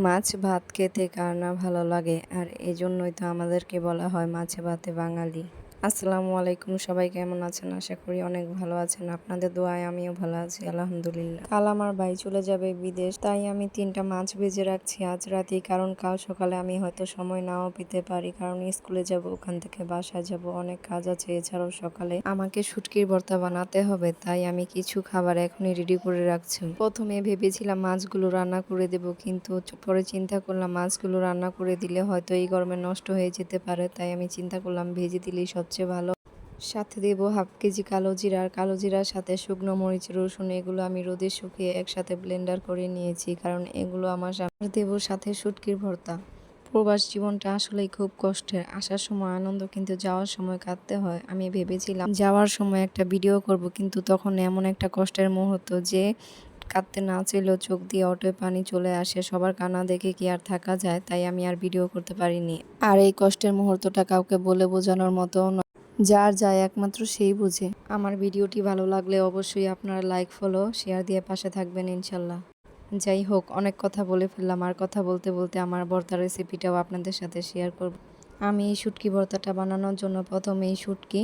মাছ ভাত খেতে কার না ভালো লাগে, আর এজন্যই তো আমাদেরকে বলা হয় মাছে ভাতে বাঙালি। আসসালামু আলাইকুম, সবাই কেমন আছেন? আশা করি অনেক ভালো আছেন। আপনাদের দোয়ায় আমিও ভালো আছি, আলহামদুলিল্লাহ। কাল আমার ভাই চলে যাবে বিদেশ, তাই আমি 3টা মাছ ভেজে রাখছি আজ রাতেই, কারণ কাল সকালে আমি হয়তো সময় নাও পেতে পারি, কারণ স্কুলে যাব, ওখান থেকে বাসায় যাব, অনেক কাজ আছে। এছাড়াও সকালে আমাকে শুটকির ভর্তা বানাতে হবে, তাই আমি কিছু খাবার এখনই রেডি করে রাখছি। প্রথমে ভেবেছিলাম মাছগুলো রান্না করে দেব, কিন্তু পরে চিন্তা করলাম মাছগুলো রান্না করে দিলে হয়তো এই গরমে নষ্ট হয়ে যেতে পারে, তাই আমি চিন্তা করলাম ভেজে দিলেই সবচেয়ে ভালো। সাথে দেবো হাফ কেজি কালো জিরা, আর কালো জিরার সাথে শুকনো মরিচ, রসুন, এগুলো আমি রোদে শুকিয়ে একসাথে ব্লেন্ডার করে নিয়েছি, কারণ এগুলো আমার দেবো সাথে শুটকির ভর্তা। প্রবাস জীবনটা আসলেই খুব কষ্টের। আসার সময় আনন্দ, কিন্তু যাওয়ার সময় কাঁদতে হয়। আমি ভেবেছিলাম যাওয়ার সময় একটা ভিডিও করব, কিন্তু তখন এমন একটা কষ্টের মুহূর্ত যে কাঁদতে না চাইলেও চোখ দিয়ে অটোয় পানি চলে আসে। সবার কান্না দেখে কি আর থাকা যায়, তাই আমি আর ভিডিও করতে পারিনি। আর এই কষ্টের মুহূর্তটা কাউকে বলে বোঝানোর মতো নয়, যার যায় একমাত্র সেই বুঝে। আমার ভিডিওটি ভালো লাগলে অবশ্যই আপনারা লাইক, ফলো, শেয়ার দিয়ে পাশে থাকবেন ইনশাল্লাহ। যাই হোক, অনেক কথা বলে ফেললাম, আর কথা বলতে বলতে আমার ভর্তার রেসিপিটাও আপনাদের সাথে শেয়ার করব। আমি এই শুটকি ভর্তাটা বানানোর জন্য প্রথমে এই শুটকি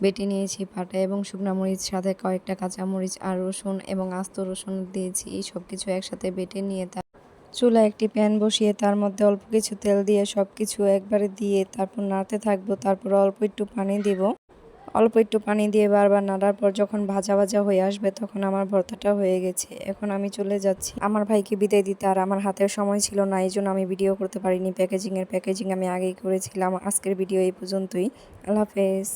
বেটে নিয়েছি পাটায়, এবং শুকনো মরিচ, সাথে কয়েকটা কাঁচামরিচ আর রসুন এবং আস্ত রসুন দিয়েছি। এই সব কিছু একসাথে বেটে নিয়ে চুলায় একটি প্যান বসিয়ে তার মধ্যে অল্প কিছু তেল দিয়ে সব কিছু একবারে দিয়ে তারপর নাড়তে থাকবো। তারপর অল্প একটু পানি দিব। অল্প একটু পানি দিয়ে বারবার নাড়ার পর যখন ভাজা ভাজা হয়ে আসবে, তখন আমার ভর্তাটা হয়ে গেছে। এখন আমি চলে যাচ্ছি আমার ভাইকে বিদায় দিতে, আর আমার হাতের সময় ছিল না, এই জন্য আমি ভিডিও করতে পারিনি। প্যাকেজিং আমি আগেই করেছিলাম। আজকের ভিডিও এই পর্যন্তই। আল্লাহ হাফেজ।